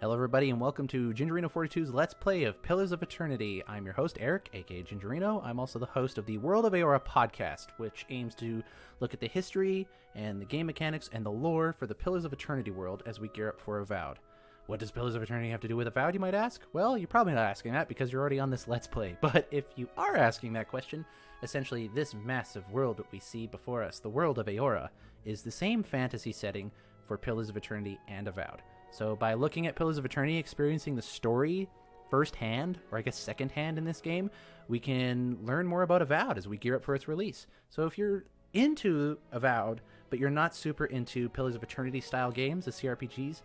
Hello everybody and welcome to Gingereno 42's Let's Play of Pillars of Eternity. I'm your host Eric, aka Gingereno. I'm also the host of the World of Aora podcast, which aims to look at the history and the game mechanics and the lore for the Pillars of Eternity world as we gear up for Avowed. What does Pillars of Eternity have to do with Avowed, you might ask? Well, you're probably not asking that because you're already on this Let's Play. But if you are asking that question, essentially this massive world that we see before us, the world of Aora, is the same fantasy setting for Pillars of Eternity and Avowed. So by looking at Pillars of Eternity, experiencing the story firsthand, or I guess secondhand in this game, we can learn more about Avowed as we gear up for its release. So if you're into Avowed, but you're not super into Pillars of Eternity style games, the CRPGs,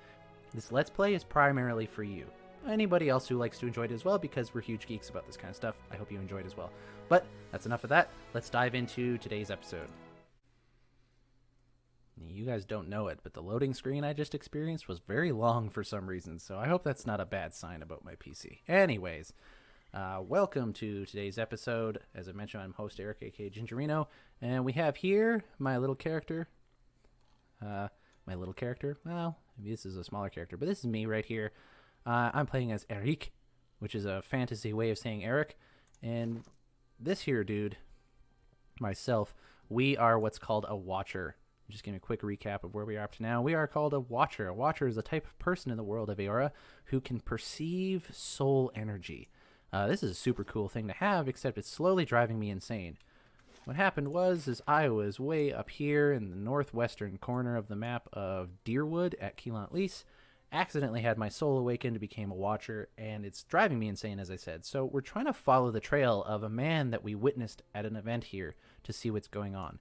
this Let's Play is primarily for you. Anybody else who likes to enjoy it as well, because we're huge geeks about this kind of stuff, I hope you enjoy it as well. But that's enough of that. Let's dive into today's episode. You guys don't know it, but the loading screen I just experienced was very long for some reason, so I hope that's not a bad sign about my PC. Anyways, welcome to today's episode. As I mentioned, I'm host Eric, aka Gingereno, and we have here my little character. Well, maybe this is a smaller character, but this is me right here. I'm playing as Eric, which is a fantasy way of saying Eric, and this here dude, myself, we are what's called a Watcher. Just giving a quick recap of where we are up to now. We are called a Watcher. A Watcher is a type of person in the world of Aora who can perceive soul energy. This is a super cool thing to have, except it's slowly driving me insane. What happened was I was way up here in the northwestern corner of the map of Dyrwood at Keelant-Lys, accidentally had my soul awakened, became a Watcher, and it's driving me insane, as I said. So we're trying to follow the trail of a man that we witnessed at an event here to see what's going on.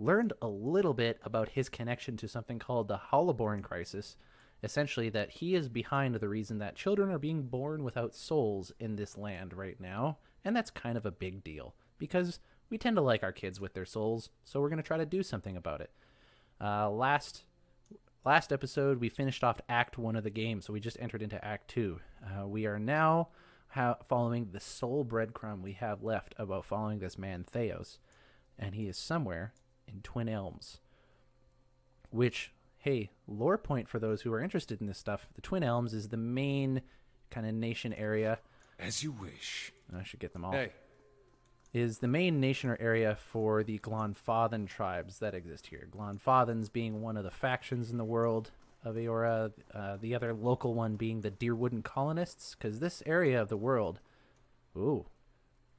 Learned a little bit about his connection to something called the Hollowborn crisis, essentially that he is behind the reason that children are being born without souls in this land right now, and that's kind of a big deal, because we tend to like our kids with their souls, so we're going to try to do something about it. Last episode, we finished off Act 1 of the game, so we just entered into Act 2. We are now following the sole breadcrumb we have left about following this man, Thaos, and he is somewhere in Twin Elms, which, hey, lore point for those who are interested in this stuff, the Twin Elms is the main kind of nation area. As you wish. I should get them all. Hey. Is the main nation or area for the Glonfathan tribes that exist here. Glonfathans being one of the factions in the world of Aora, the other local one being the Dyrwood colonists, because this area of the world,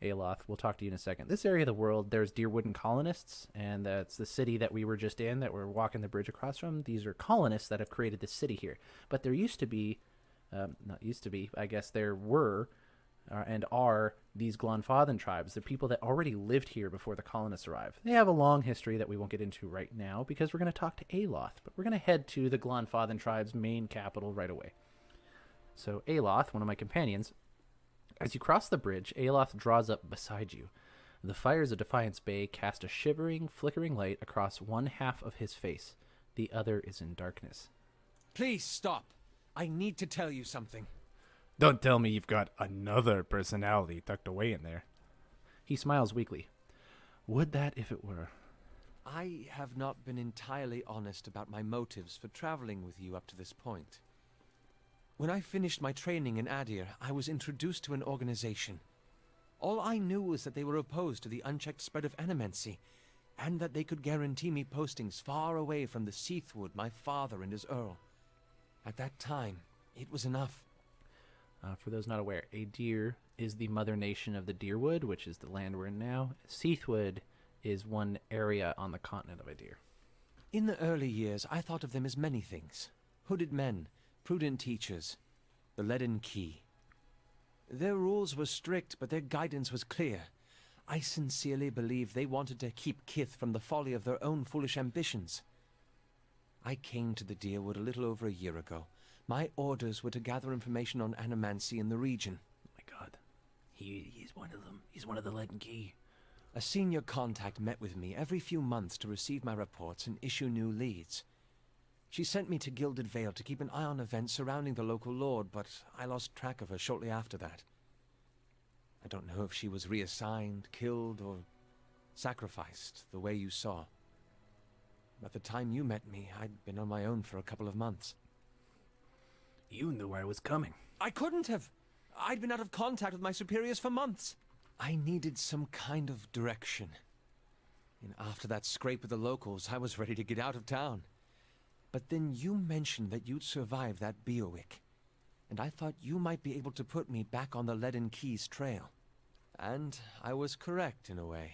Aloth, we'll talk to you in a second. This area of the world, there's Dyrwood colonists, and that's the city that we were just in, that we're walking the bridge across from. These are colonists that have created this city here. But there used to be, I guess there were, and are, these Glonfathan tribes, the people that already lived here before the colonists arrived. They have a long history that we won't get into right now, because we're going to talk to Aloth, but we're going to head to the Glonfathan tribe's main capital right away. So Aloth, one of my companions, as you cross the bridge, Aloth draws up beside you. The fires of Defiance Bay cast a shivering, flickering light across one half of his face. The other is in darkness. Please stop. I need to tell you something. Don't tell me you've got another personality tucked away in there. He smiles weakly. Would that if it were. I have not been entirely honest about my motives for traveling with you up to this point. When I finished my training in Adir, I was introduced to an organization. All I knew was that they were opposed to the unchecked spread of animancy, and that they could guarantee me postings far away from the Seathwood my father and his Earl. At that time, it was enough. For those not aware, Adir is the mother nation of the Dyrwood, which is the land we're in now. Seathwood is one area on the continent of Adir. In the early years, I thought of them as many things. Hooded men, prudent teachers, the leaden key. Their rules were strict, but their guidance was clear. I sincerely believe they wanted to keep Kith from the folly of their own foolish ambitions. I came to the Dyrwood a little over a year ago. My orders were to gather information on animancy in the region. Oh my god. He's one of them. He's one of the leaden key. A senior contact met with me every few months to receive my reports and issue new leads. She sent me to Gilded Vale to keep an eye on events surrounding the local lord, but I lost track of her shortly after that. I don't know if she was reassigned, killed, or sacrificed the way you saw. At the time you met me, I'd been on my own for a couple of months. You knew I was coming. I couldn't have. I'd been out of contact with my superiors for months. I needed some kind of direction. And after that scrape with the locals, I was ready to get out of town. But then you mentioned that you'd survived that Biowick, and I thought you might be able to put me back on the Leaden Keys trail. And I was correct in a way.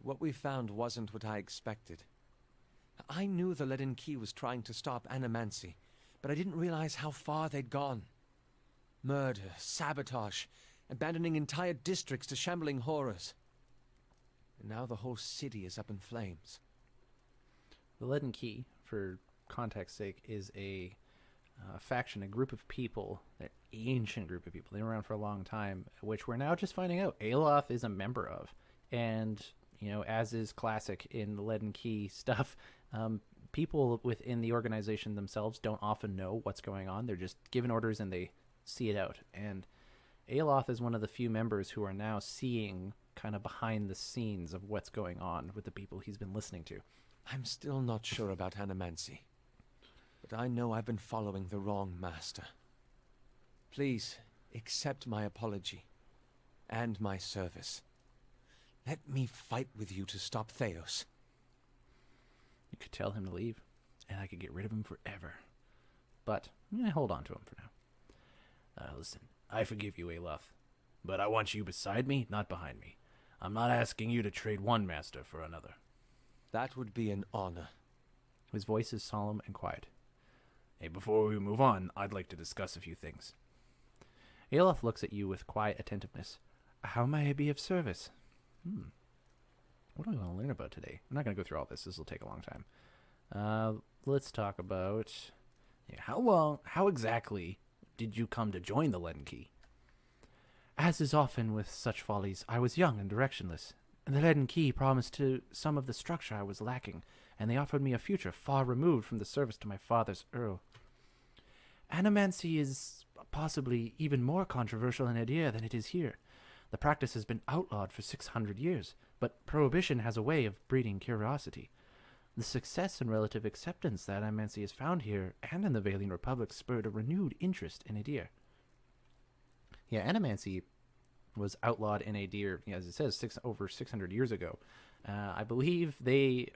What we found wasn't what I expected. I knew the Leaden Key was trying to stop Animancy, but I didn't realize how far they'd gone. Murder, sabotage, abandoning entire districts to shambling horrors. And now the whole city is up in flames. The Leaden Key, for context's sake, is a faction, a group of people, an ancient group of people. They've been around for a long time, which we're now just finding out Aloth is a member of. And, you know, as is classic in the Leaden Key stuff, people within the organization themselves don't often know what's going on. They're just given orders and they see it out. And Aloth is one of the few members who are now seeing kind of behind the scenes of what's going on with the people he's been listening to. I'm still not sure about Animancy, but I know I've been following the wrong master. Please, accept my apology, and my service. Let me fight with you to stop Thaos. You could tell him to leave, and I could get rid of him forever. But hold on to him for now. Listen, I forgive you, Aloth, but I want you beside me, not behind me. I'm not asking you to trade one master for another. That would be an honor. His voice is solemn and quiet. Hey, before we move on, I'd like to discuss a few things. Aloth looks at you with quiet attentiveness. How may I be of service? What do I want to learn about today? I'm not going to go through all this. This will take a long time. Let's talk about how exactly did you come to join the Leaden Key? As is often with such follies, I was young and directionless. The Leaden Key promised to some of the structure I was lacking, and they offered me a future far removed from the service to my father's Earl. Animancy is possibly even more controversial in idea than it is here. The practice has been outlawed for 600 years, but prohibition has a way of breeding curiosity. The success and relative acceptance that Animancy has found here and in the Vailian Republic spurred a renewed interest in Adir. Yeah, Animancy was outlawed in Adir, as it says, over 600 years ago. I believe they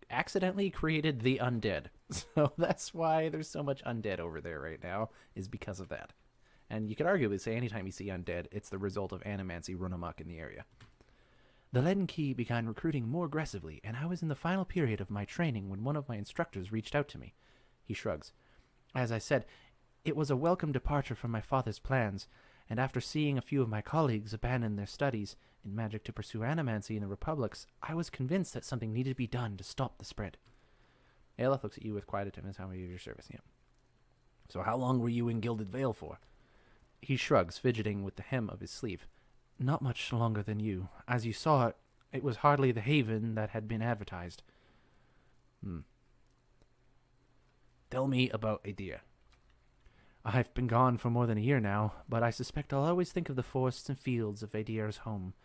accidentally created the undead. So that's why there's so much undead over there right now, is because of that. And you could arguably say anytime you see undead, it's the result of Animancy run amok in the area. The Leaden Key began recruiting more aggressively, and I was in the final period of my training when one of my instructors reached out to me. He shrugs. As I said, it was a welcome departure from my father's plans, and after seeing a few of my colleagues abandon their studies in magic to pursue Animancy in the Republics, I was convinced that something needed to be done to stop the spread. Aelith looks at you with quiet attentiveness. How many years of service? Yeah. So how long were you in Gilded Vale for? He shrugs, fidgeting with the hem of his sleeve. Not much longer than you. As you saw, it was hardly the haven that had been advertised. Tell me about Adir. I've been gone for more than a year now, but I suspect I'll always think of the forests and fields of Adir's home.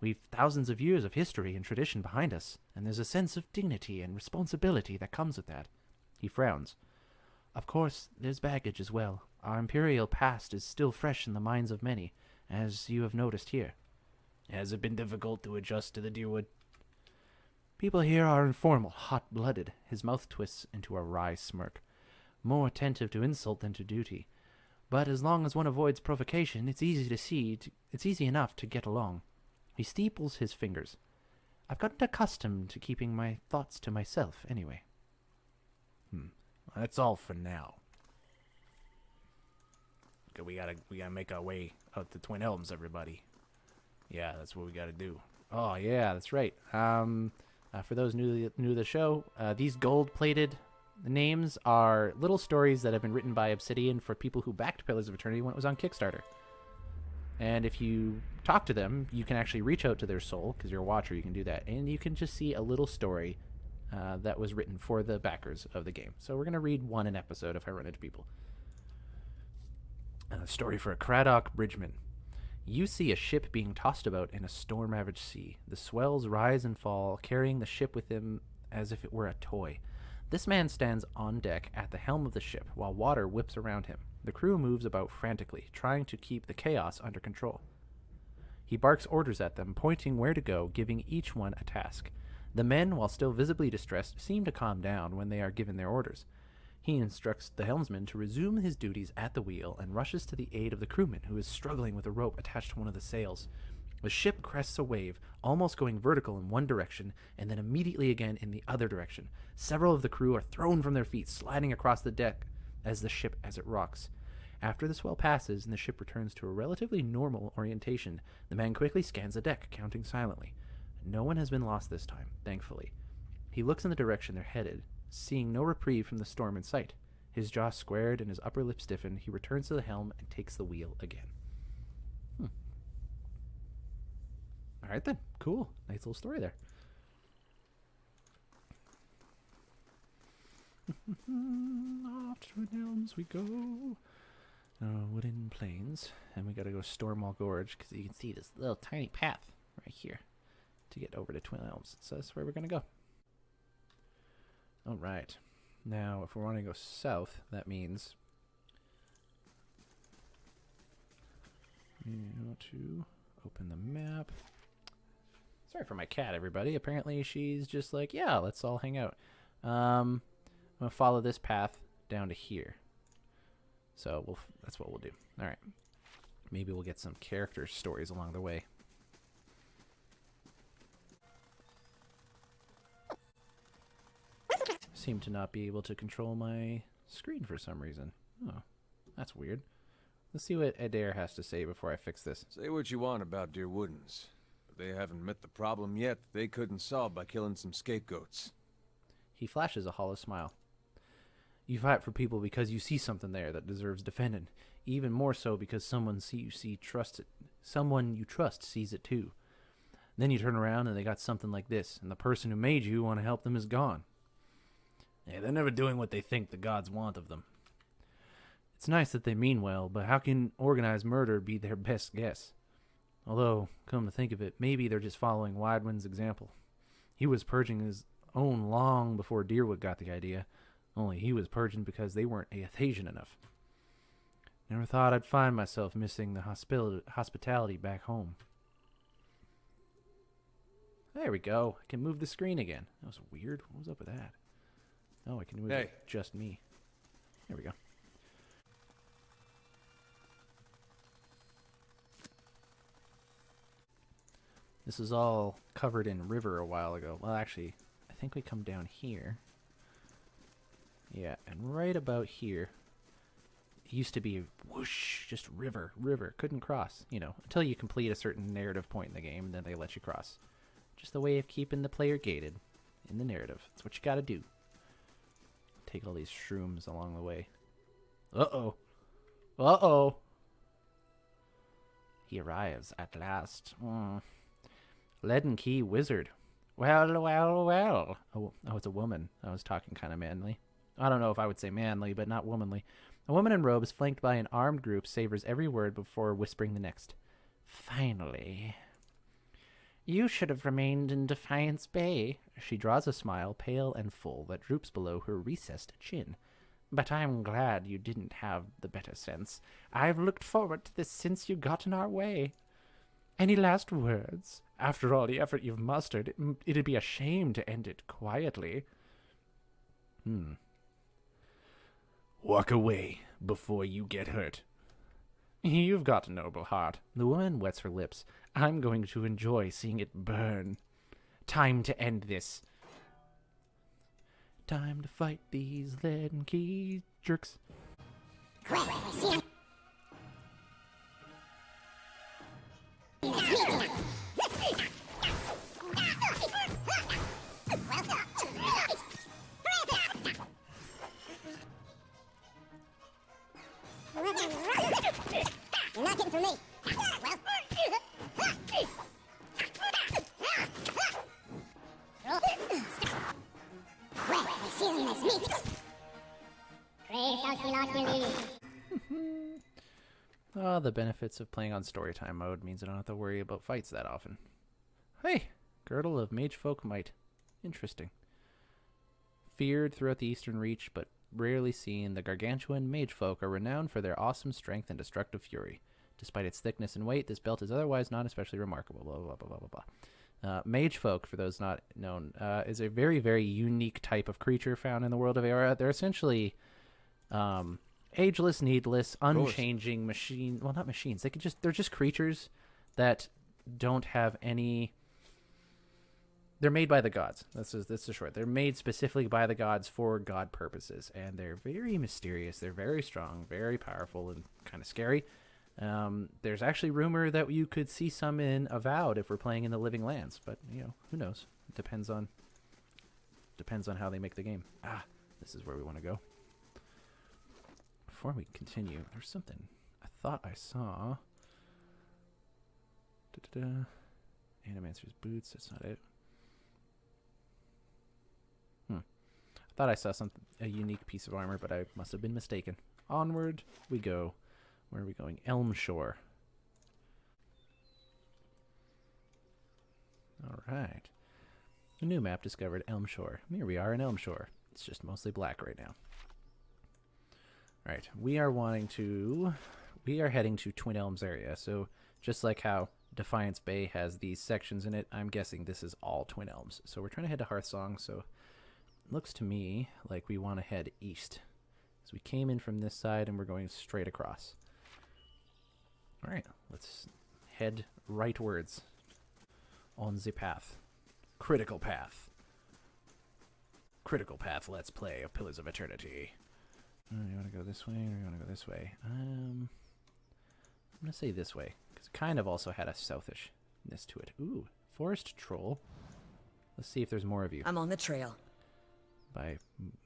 We've thousands of years of history and tradition behind us, and there's a sense of dignity and responsibility that comes with that. He frowns. Of course, there's baggage as well. Our imperial past is still fresh in the minds of many, as you have noticed here. Has it been difficult to adjust to the Dyrwood? People here are informal, hot-blooded. His mouth twists into a wry smirk. More attentive to insult than to duty. But as long as one avoids provocation, it's easy enough to get along. He steeples his fingers. I've gotten accustomed to keeping my thoughts to myself, anyway. That's all for now. Okay, we gotta make our way out to Twin Elms, everybody. Yeah, that's what we gotta do. Oh, yeah, that's right. For those new to the show, these gold-plated names are little stories that have been written by Obsidian for people who backed Pillars of Eternity when it was on Kickstarter. And if you talk to them, you can actually reach out to their soul, because you're a watcher, you can do that. And you can just see a little story that was written for the backers of the game. So we're going to read one an episode if I run into people. A story for a Craddock Bridgeman. You see a ship being tossed about in a storm-ravaged sea. The swells rise and fall, carrying the ship with them as if it were a toy. This man stands on deck at the helm of the ship while water whips around him. The crew moves about frantically, trying to keep the chaos under control. He barks orders at them, pointing where to go, giving each one a task. The men, while still visibly distressed, seem to calm down when they are given their orders. He instructs the helmsman to resume his duties at the wheel and rushes to the aid of the crewman, who is struggling with a rope attached to one of the sails. The ship crests a wave, almost going vertical in one direction, and then immediately again in the other direction. Several of the crew are thrown from their feet, sliding across the deck as it rocks. After the swell passes and the ship returns to a relatively normal orientation, the man quickly scans the deck, counting silently. No one has been lost this time, thankfully. He looks in the direction they're headed, seeing no reprieve from the storm in sight. His jaw squared and his upper lip stiffened, he returns to the helm and takes the wheel again. All right then, cool. Nice little story there. Off to Twin Elms we go. Wooden plains, and we gotta go Stormwall Gorge because you can see this little tiny path right here to get over to Twin Elms. So that's where we're gonna go. All right. Now, if we want to go south, that means we want to open the map. Sorry for my cat, everybody. Apparently she's just like, yeah, let's all hang out. I'm going to follow this path down to here. So that's what we'll do. All right. Maybe we'll get some character stories along the way. Seem to not be able to control my screen for some reason. Oh, that's weird. Let's see what Adair has to say before I fix this. Say what you want about Dyrwoodens, but they haven't met the problem yet that they couldn't solve by killing some scapegoats. He flashes a hollow smile. You fight for people because you see something there that deserves defending. Even more so because someone you trust sees it too. Then you turn around and they got something like this, and the person who made you want to help them is gone. Yeah, they're never doing what they think the gods want of them. It's nice that they mean well, but how can organized murder be their best guess? Although, come to think of it, maybe they're just following Widewind's example. He was purging his own long before Dyrwood got the idea, only he was purging because they weren't Aethasian enough. Never thought I'd find myself missing the hospitality back home. There we go. I can move the screen again. That was weird. What was up with that? Oh, I can move it just me. There we go. This is all covered in river a while ago. Well, actually, I think we come down here. Yeah, and right about here, it used to be whoosh, just river. Couldn't cross, until you complete a certain narrative point in the game, and then they let you cross. Just a way of keeping the player gated in the narrative. That's what you gotta do. Take all these shrooms along the way. Uh-oh. He arrives at last. Leaden Key Wizard. Well. Oh, it's a woman. I was talking kind of manly. I don't know if I would say manly, but not womanly. A woman in robes flanked by an armed group savors every word before whispering the next. Finally. You should have remained in Defiance Bay. She draws a smile, pale and full, that droops below her recessed chin. But I'm glad you didn't have the better sense. I've looked forward to this since you got in our way. Any last words? After all the effort you've mustered, it'd be a shame to end it quietly. Walk away before you get hurt. You've got a noble heart. The woman wets her lips. I'm going to enjoy seeing it burn. Time to end this. Time to fight these Leaden Key jerks. You're not getting through me. The benefits of playing on Storytime mode means I don't have to worry about fights that often. Hey, Girdle of Magefolk Might. Interesting. feared throughout the Eastern Reach, but rarely seen, the gargantuan mage folk are renowned for their awesome strength and destructive fury. Despite its thickness and weight, this belt is otherwise not especially remarkable. Blah, blah, blah, blah, blah, blah. Mage folk, for those not known, is a very, very unique type of creature found in the world of Aora. They're essentially ageless, needless, unchanging machine. Well, not machines. They're just creatures that don't have any. They're made by the gods. That's the short. They're made specifically by the gods for god purposes, and they're very mysterious. They're very strong, very powerful, and kind of scary. There's actually rumor that you could see some in Avowed if we're playing in the Living Lands, but who knows? It depends on how they make the game. This is where we want to go. Before we continue, there's something I thought I saw. Animancer's boots. That's not it. I thought I saw a unique piece of armor, but I must have been mistaken. Onward we go. Where are we going? Elm Shore. All right. A new map discovered, Elm Shore. Here we are in Elm Shore. It's just mostly black right now. All right. We are heading to Twin Elms area. So just like how Defiance Bay has these sections in it, I'm guessing this is all Twin Elms. So we're trying to head to Hearthsong. So it looks to me like we want to head east. So we came in from this side and we're going straight across. All right, let's head rightwards on the path. Critical path. Critical path, let's play of Pillars of Eternity. You want to go this way or you want to go this way? I'm going to say this way, because it kind of also had a southishness to it. Ooh, forest troll. Let's see if there's more of you. I'm on the trail. By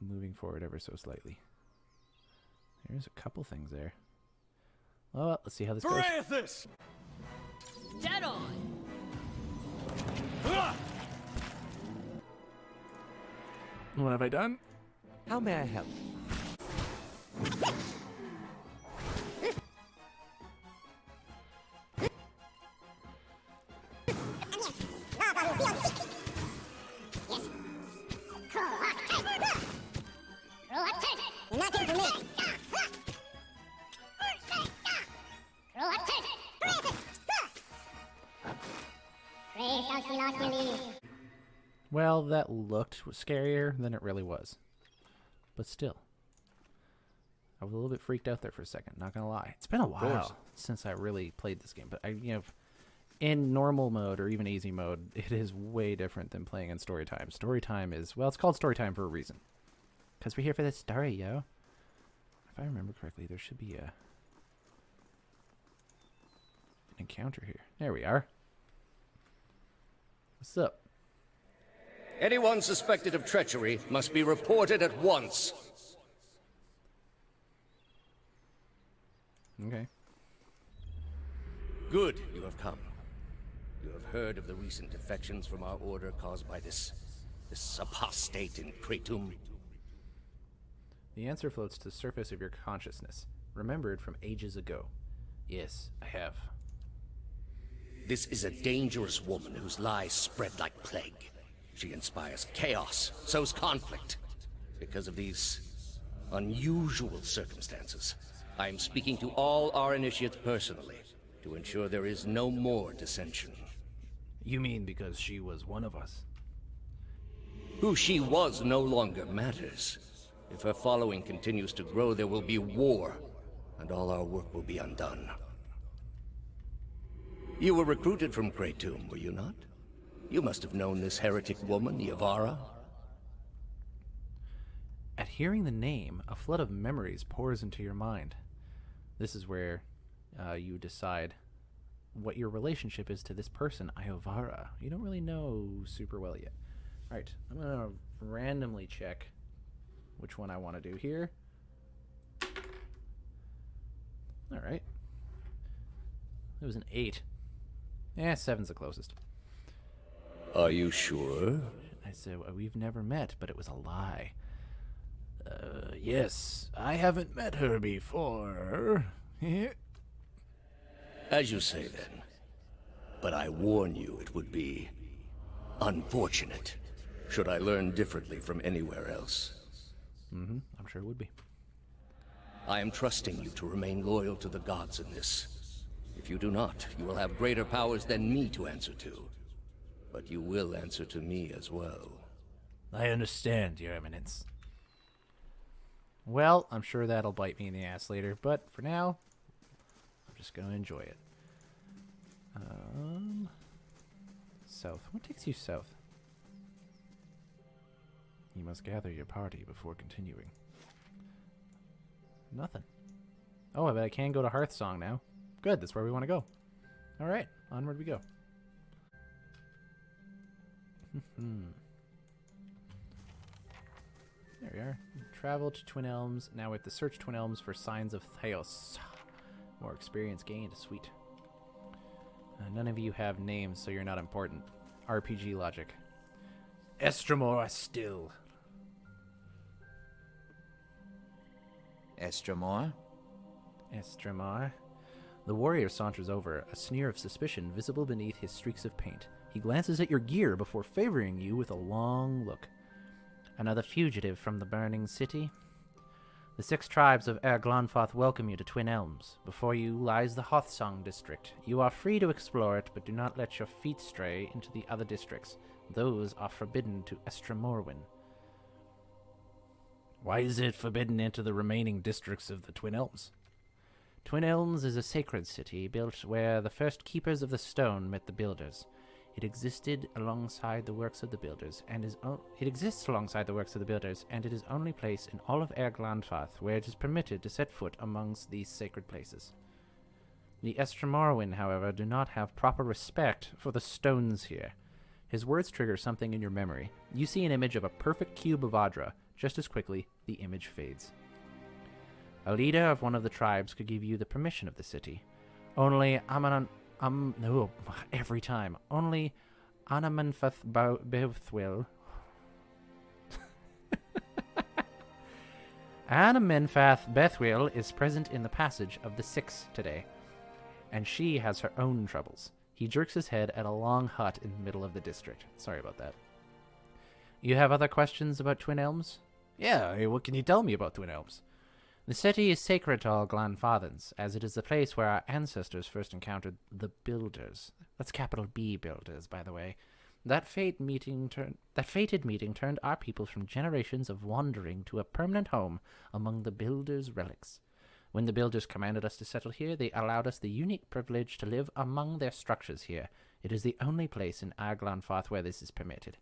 moving forward ever so slightly. There's a couple things there. Well, let's see how this goes. Dead on! What have I done? How may I help? Well, that looked scarier than it really was. But still. I was a little bit freaked out there for a second, not gonna lie. It's been a while since I really played this game, but in normal mode or even easy mode, it is way different than playing in story time. Story time is, well, it's called story time for a reason. Because we're here for the story, yo. If I remember correctly, there should be an encounter here. There we are. What's up? Anyone suspected of treachery must be reported at once. Okay. Good, you have come. You have heard of the recent defections from our order caused by this apostate in Kratom. The answer floats to the surface of your consciousness, remembered from ages ago. Yes, I have. This is a dangerous woman whose lies spread like plague. She inspires chaos, sows conflict. Because of these unusual circumstances, I am speaking to all our initiates personally to ensure there is no more dissension. You mean because she was one of us? Who she was no longer matters. If her following continues to grow, there will be war, and all our work will be undone. You were recruited from Kratom, were you not? You must have known this heretic woman, Yavara. At hearing the name, a flood of memories pours into your mind. This is where you decide what your relationship is to this person, Iovara. You don't really know super well yet. All right, I'm going to randomly check which one I want to do here. All right. It was an 8. Yeah, 7's the closest. Are you sure? I said, well, we've never met, but it was a lie. Yes, I haven't met her before. As you say, then. But I warn you, it would be unfortunate should I learn differently from anywhere else. I'm sure it would be. I am trusting you to remain loyal to the gods in this. If you do not, you will have greater powers than me to answer to. But you will answer to me as well. I understand, Your Eminence. Well, I'm sure that'll bite me in the ass later, but for now, I'm just going to enjoy it. South. What takes you south? You must gather your party before continuing. Nothing. Oh, I bet I can go to Hearthsong now. Good, that's where we want to go. Alright, onward we go. There we are. Travel to Twin Elms. Now we have to search Twin Elms for signs of Thaos. More experience gained. Sweet. None of you have names, so you're not important. RPG logic. Estramor still. Estramor? Estramor. The warrior saunters over, a sneer of suspicion visible beneath his streaks of paint. He glances at your gear before favoring you with a long look. Another fugitive from the burning city? The 6 tribes of Amenfath welcome you to Twin Elms. Before you lies the Hearthsong district. You are free to explore it, but do not let your feet stray into the other districts. Those are forbidden to Estramorwin. Why is it forbidden into the remaining districts of the Twin Elms? Twin Elms is a sacred city built where the first keepers of the stone met the builders. It existed alongside the works of the builders, and it exists alongside the works of the builders, and it is only place in all of Amenfath where it is permitted to set foot amongst these sacred places. The Estramorwin, however, do not have proper respect for the stones here. His words trigger something in your memory. You see an image of a perfect cube of Adra. Just as quickly, the image fades. A leader of one of the tribes could give you the permission of the city. Only every time. Only Amenfath Bethwil. Amenfath Bethwil is present in the passage of the 6 today, and she has her own troubles. He jerks his head at a long hut in the middle of the district. Sorry about that. You have other questions about Twin Elms? Yeah, what can you tell me about Twin Elms? The city is sacred to all Glanfathans, as it is the place where our ancestors first encountered the Builders. That's capital B Builders, by the way. That fated meeting turned our people from generations of wandering to a permanent home among the Builders' relics. When the Builders commanded us to settle here, they allowed us the unique privilege to live among their structures here. It is the only place in Glanfath where this is permitted.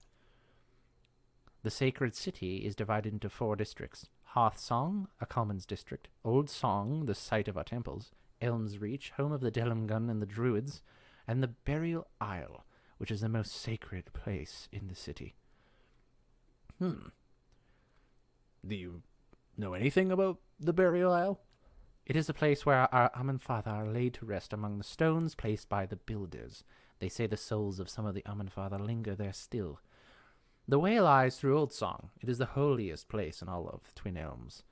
The sacred city is divided into 4 districts. Hearthsong, a commons district. Old Song, the site of our temples. Elms Reach, home of the Delumgun and the Druids. And the Burial Isle, which is the most sacred place in the city. Do you know anything about the Burial Isle? It is a place where our Amenfath are laid to rest among the stones placed by the Builders. They say the souls of some of the Amenfath linger there still. The way lies through Old Song. It is the holiest place in all of Twin Elms.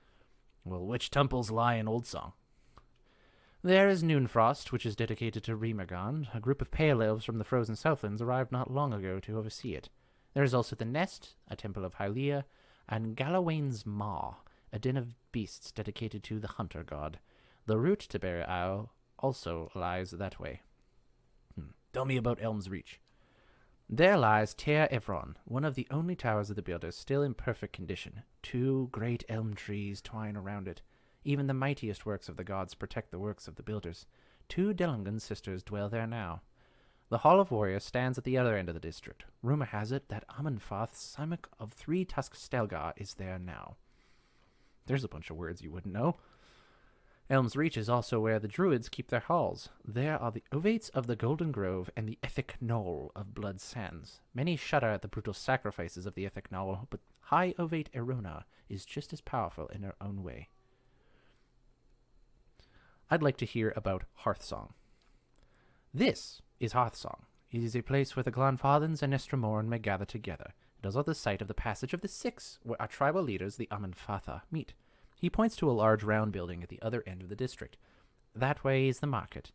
Well, which temples lie in Old Song? There is Noonfrost, which is dedicated to Remagond. A group of pale elves from the frozen Southlands arrived not long ago to oversee it. There is also the Nest, a temple of Hylia, and Galawain's Maw, a den of beasts dedicated to the hunter god. The route to Burial Isle also lies that way. Tell me about Elms Reach. There lies Ter Evron, one of the only towers of the Builders still in perfect condition. 2 great elm trees twine around it. Even the mightiest works of the gods protect the works of the Builders. 2 Delungan sisters dwell there now. The Hall of Warriors stands at the other end of the district. Rumor has it that Amenfath, Simic of 3 Tusk Stelgar, is there now. There's a bunch of words you wouldn't know. Elms Reach is also where the Druids keep their halls. There are the Ovates of the Golden Grove and the Ethic Knoll of Blood Sands. Many shudder at the brutal sacrifices of the Ethic Knoll, but High Ovate Erona is just as powerful in her own way. I'd like to hear about Hearthsong. This is Hearthsong. It is a place where the Glanfathans and Estramorn may gather together. It is at the site of the passage of the 6, where our tribal leaders, the Amenfatha, meet. He points to a large round building at the other end of the district. That way is the market.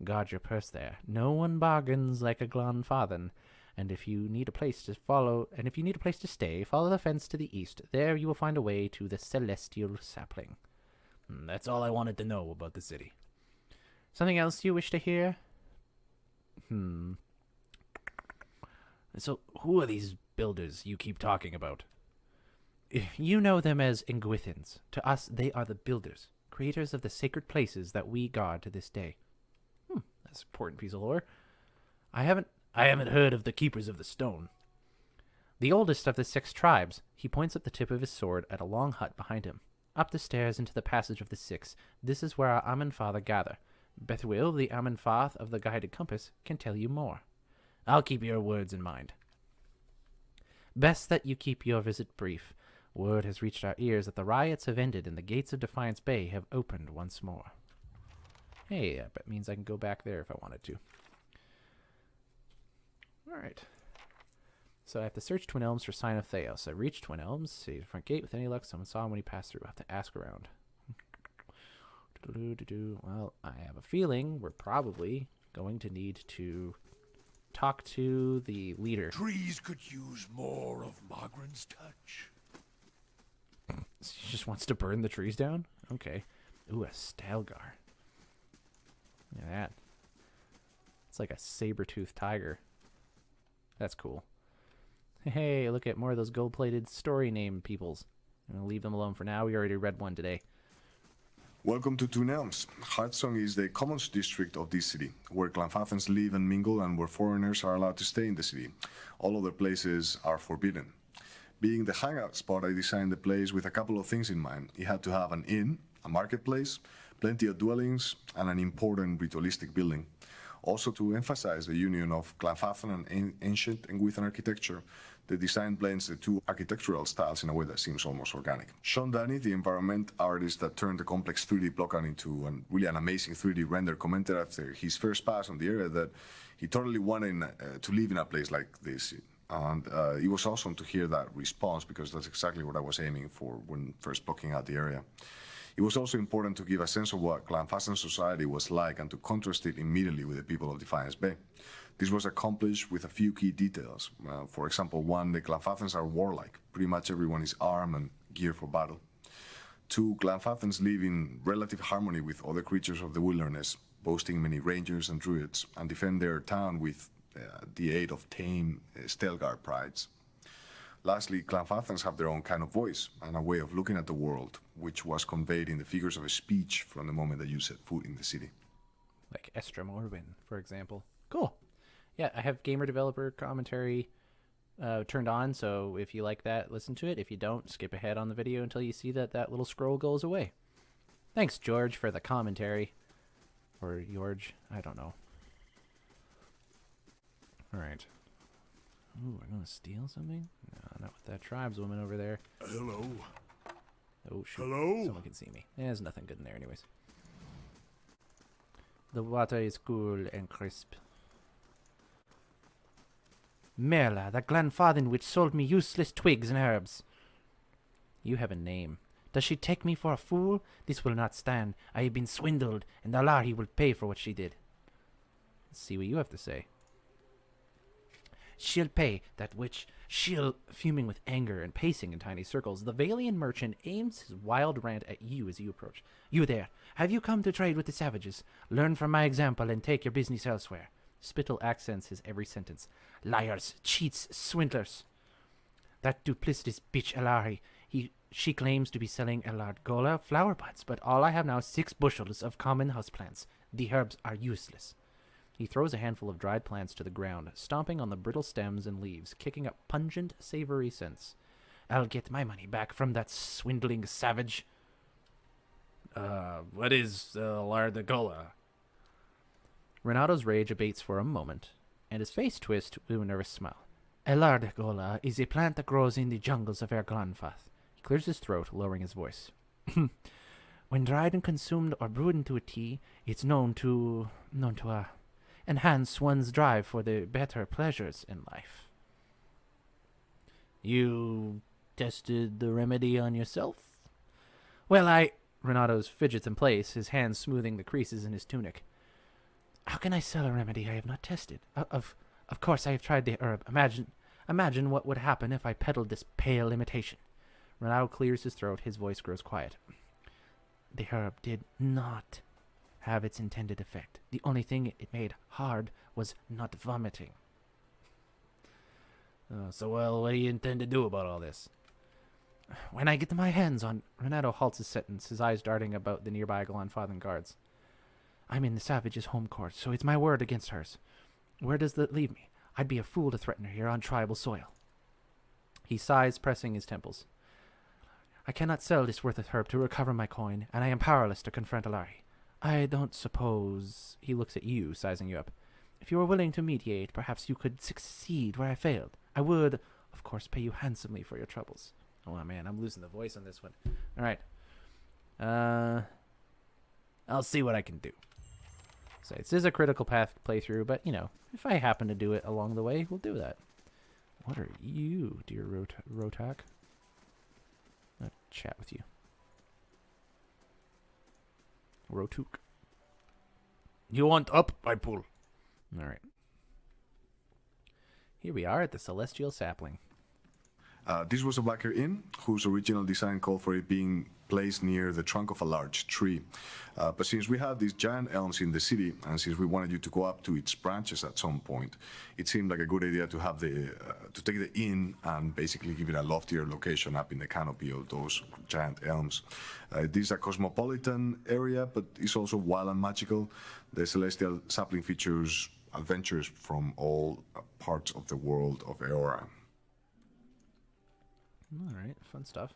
Guard your purse there. No one bargains like a Glanfathan. And if you need a place to stay, follow the fence to the east. There you will find a way to the Celestial Sapling. That's all I wanted to know about the city. Something else you wish to hear? So, who are these builders you keep talking about? You know them as Ingwithans. To us, they are the builders, creators of the sacred places that we guard to this day. That's an important piece of lore. I haven't heard of the Keepers of the Stone. The oldest of the 6 tribes. He points up the tip of his sword at a long hut behind him. Up the stairs into the passage of the 6. This is where our Amenfath gather. Bethuel, the Amenfath of the Guided Compass, can tell you more. I'll keep your words in mind. Best that you keep your visit brief. Word has reached our ears that the riots have ended and the gates of Defiance Bay have opened once more. Hey, that means I can go back there if I wanted to. Alright. So I have to search Twin Elms for sign of Thaos. I reach Twin Elms, see the front gate. With any luck, someone saw him when he passed through. I have to ask around. Well, I have a feeling we're probably going to need to talk to the leader. Trees could use more of Margaret's touch. She just wants to burn the trees down? Okay. Ooh, a Stalgar. Look at that. It's like a saber-toothed tiger. That's cool. Hey, look at more of those gold-plated story name peoples. I'm going to leave them alone for now. We already read one today. Welcome to Twin Elms. Hartsong is the commons district of this city, where Clanfathans live and mingle and where foreigners are allowed to stay in the city. All other places are forbidden. Being the hangout spot, I designed the place with a couple of things in mind. It had to have an inn, a marketplace, plenty of dwellings, and an important ritualistic building. Also, to emphasize the union of Clanfathan and ancient Ingwithan architecture, the design blends the two architectural styles in a way that seems almost organic. Sean Danny, the environment artist that turned the complex 3D block art into an amazing 3D render, commented after his first pass on the area that he totally wanted to live in a place like this. And it was awesome to hear that response, because that's exactly what I was aiming for when first blocking out the area. It was also important to give a sense of what Clanfathan society was like and to contrast it immediately with the people of Defiance Bay. This was accomplished with a few key details. For example, 1, the Clanfathans are warlike. Pretty much everyone is armed and geared for battle. 2, Clanfathans live in relative harmony with other creatures of the wilderness, boasting many rangers and druids, and defend their town with the aid of tame Stelgar prides. Lastly, Clanfathans have their own kind of voice and a way of looking at the world, which was conveyed in the figures of speech from the moment that you set foot in the city. Like Estram Orwin, for example. Cool. Yeah, I have gamer developer commentary turned on, so if you like that, listen to it. If you don't, skip ahead on the video until you see that little scroll goes away. Thanks, George, for the commentary. Or George, I don't know. Alright. Ooh, we're gonna steal something? No, not with that tribeswoman over there. Hello. Oh, shoot. Hello? Someone can see me. There's nothing good in there anyways. The water is cool and crisp. Merla, the Glenfarthing witch sold me useless twigs and herbs. You have a name. Does she take me for a fool? This will not stand. I have been swindled, and Alahi will pay for what she did. Let's see what you have to say. She'll pay, that witch. She'll, fuming with anger and pacing in tiny circles. The Valian merchant aims his wild rant at you as you approach. You there, have you come to trade with the savages? Learn from my example and take your business elsewhere. Spittle accents his every sentence. Liars, cheats, swindlers. That duplicitous bitch Alahi, she claims to be selling Elardgola flower buds, but all I have now is 6 bushels of common houseplants. The herbs are useless. He throws a handful of dried plants to the ground, stomping on the brittle stems and leaves, kicking up pungent, savory scents. I'll get my money back from that swindling savage. What is Lardgola? Renato's rage abates for a moment, and his face twists to a nervous smile. Elardgola is a plant that grows in the jungles of Erglanfath. He clears his throat, lowering his voice. When dried and consumed or brewed into a tea, it's known to enhance one's drive for the better pleasures in life. You tested the remedy on yourself? Well, Renato fidgets in place, his hands smoothing the creases in his tunic. How can I sell a remedy I have not tested? Of Of course I have tried the herb. Imagine what would happen if I peddled this pale imitation. Renato clears his throat. His voice grows quiet. The herb did not have its intended effect. The only thing it made hard was not vomiting. So, well, what do you intend to do about all this? When I get my hands on... Renato halts his sentence, his eyes darting about the nearby Glanfathan guards. I'm in the savage's home court, so it's my word against hers. Where does that leave me? I'd be a fool to threaten her here on tribal soil. He sighs, pressing his temples. I cannot sell this worthless herb to recover my coin, and I am powerless to confront Alari. I don't suppose... He looks at you, sizing you up. If you are willing to mediate, perhaps you could succeed where I failed. I would, of course, pay you handsomely for your troubles. Oh, man, I'm losing the voice on this one. All right. I'll see what I can do. So this is a critical path playthrough, but, you know, if I happen to do it along the way, we'll do that. What are you, dear Rotak? I'll chat with you. Rotuk. You want up, I pull. All right. Here we are at the Celestial Sapling. This was a Blacker Inn, whose original design called for it being placed near the trunk of a large tree. But since we have these giant elms in the city, and since we wanted you to go up to its branches at some point, it seemed like a good idea to have to take the inn and basically give it a loftier location up in the canopy of those giant elms. This is a cosmopolitan area, but it's also wild and magical. The Celestial Sapling features adventures from all parts of the world of Eora. All right, fun stuff.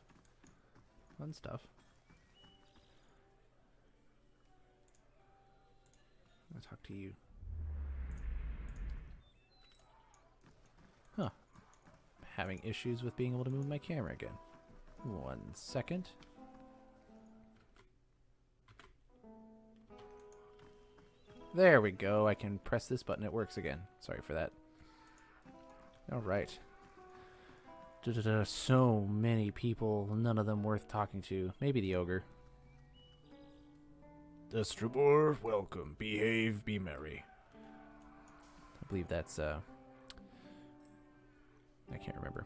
Fun stuff. I'll talk to you. Huh. Having issues with being able to move my camera again. 1 second. There we go. I can press this button. It works again. Sorry for that. All right. So many people, none of them worth talking to. Maybe the ogre. Distribor, welcome. Behave, be merry. I believe that's, I can't remember.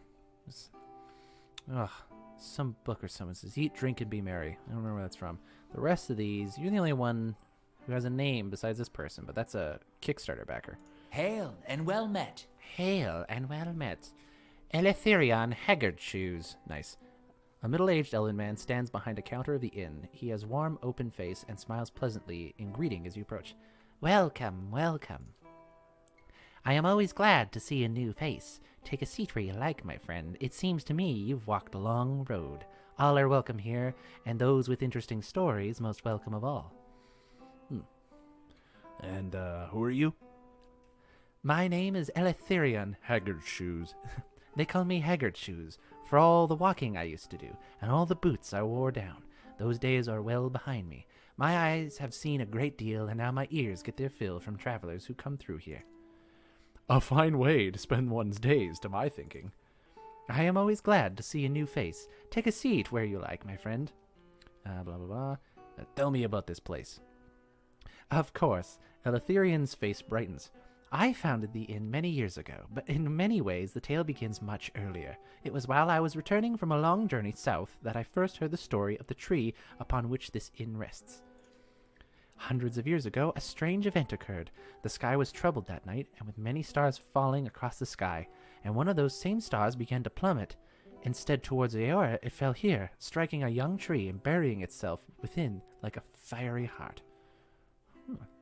Some book or someone says, eat, drink, and be merry. I don't remember where that's from. The rest of these, you're the only one who has a name besides this person, but that's a Kickstarter backer. Hail and well met. Hail and well met. Eletherion Haggard Shoes. Nice. A middle-aged elven man stands behind a counter of the inn. He has warm, open face and smiles pleasantly in greeting as you approach. Welcome, welcome. I am always glad to see a new face. Take a seat where you like, my friend. It seems to me you've walked a long road. All are welcome here, and those with interesting stories most welcome of all. And, who are you? My name is Eletherion Haggard Shoes. They call me Haggard Shoes, for all the walking I used to do, and all the boots I wore down. Those days are well behind me. My eyes have seen a great deal, and now my ears get their fill from travelers who come through here. A fine way to spend one's days, to my thinking. I am always glad to see a new face. Take a seat where you like, my friend. Blah, blah, blah. Tell me about this place. Of course. Eletherian's face brightens. I founded the inn many years ago, but in many ways the tale begins much earlier. It was while I was returning from a long journey south that I first heard the story of the tree upon which this inn rests. Hundreds of years ago, a strange event occurred. The sky was troubled that night, and with many stars falling across the sky, and one of those same stars began to plummet. Instead towards Eora, it fell here, striking a young tree and burying itself within like a fiery heart.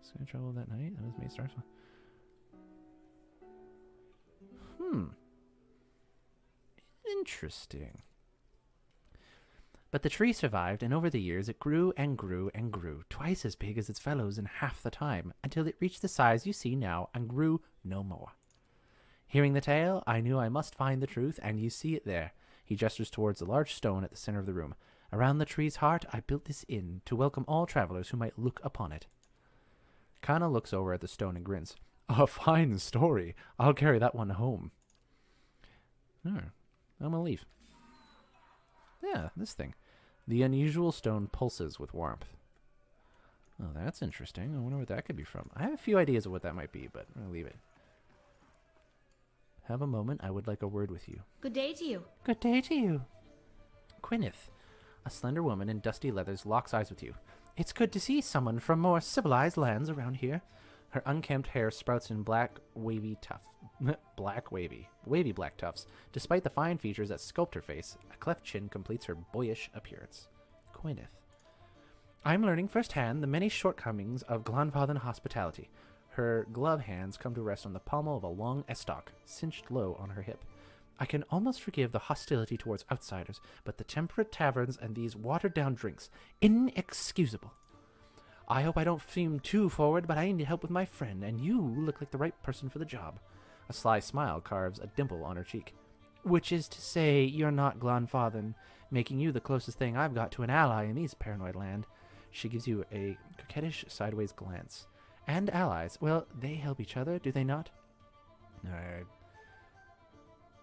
Sky troubled that night. That was many stars. Interesting. But the tree survived, and over the years it grew and grew and grew, twice as big as its fellows in half the time, until it reached the size you see now and grew no more. Hearing the tale, I knew I must find the truth, and you see it there. He gestures towards the large stone at the center of the room. Around the tree's heart, I built this inn to welcome all travelers who might look upon it. Kana looks over at the stone and grins. A fine story. I'll carry that one home. I'm gonna leave. Yeah, this thing. The unusual stone pulses with warmth. Oh, that's interesting. I wonder what that could be from. I have a few ideas of what that might be, but I'm gonna leave it. Have a moment. I would like a word with you. Good day to you. Good day to you. Gwyneth, a slender woman in dusty leathers, locks eyes with you. It's good to see someone from more civilized lands around here. Her unkempt hair sprouts in wavy black tufts. Despite the fine features that sculpt her face, a cleft chin completes her boyish appearance. Gwyneth. I'm learning firsthand the many shortcomings of Glanfathen hospitality. Her glove hands come to rest on the pommel of a long estoc, cinched low on her hip. I can almost forgive the hostility towards outsiders, but the temperate taverns and these watered-down drinks, inexcusable. I hope I don't seem too forward, but I need help with my friend, and you look like the right person for the job. A sly smile carves a dimple on her cheek. Which is to say, you're not Glanfathen, making you the closest thing I've got to an ally in these paranoid land. She gives you a coquettish sideways glance. And allies, well, they help each other, do they not? Alright.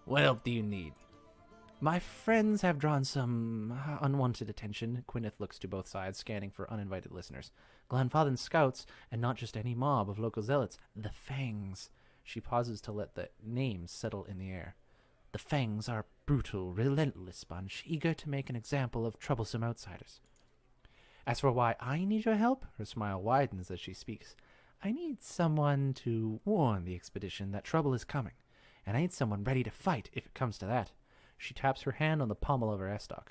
What help do you need? My friends have drawn some unwanted attention. Gwyneth looks to both sides, scanning for uninvited listeners. Glanfathen's scouts, and not just any mob of local zealots, the Fangs. She pauses to let the names settle in the air. The Fangs are a brutal, relentless bunch, eager to make an example of troublesome outsiders. As for why I need your help, her smile widens as she speaks. I need someone to warn the expedition that trouble is coming, and I need someone ready to fight if it comes to that. She taps her hand on the pommel of her estoc.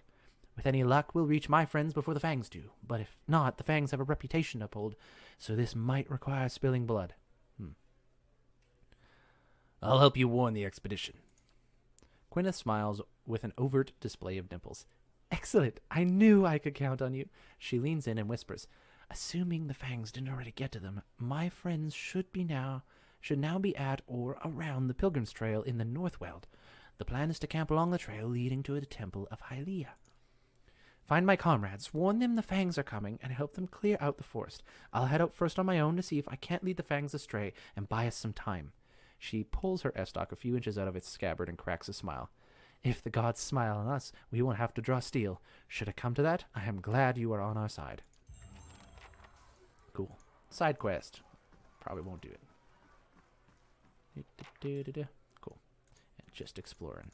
With any luck, we'll reach my friends before the Fangs do, but if not, the Fangs have a reputation to uphold, so this might require spilling blood. I'll help you warn the expedition. Gwyneth smiles with an overt display of dimples. Excellent! I knew I could count on you. She leans in and whispers, assuming the Fangs didn't already get to them, my friends should now be at or around the Pilgrim's Trail in the Northweld. The plan is to camp along the trail leading to the Temple of Hylia. Find my comrades, warn them the Fangs are coming, and help them clear out the forest. I'll head out first on my own to see if I can't lead the Fangs astray and buy us some time. She pulls her estoc a few inches out of its scabbard and cracks a smile. If the gods smile on us, we won't have to draw steel. Should it come to that, I am glad you are on our side. Cool. Side quest. Probably won't do it. Cool. And just exploring.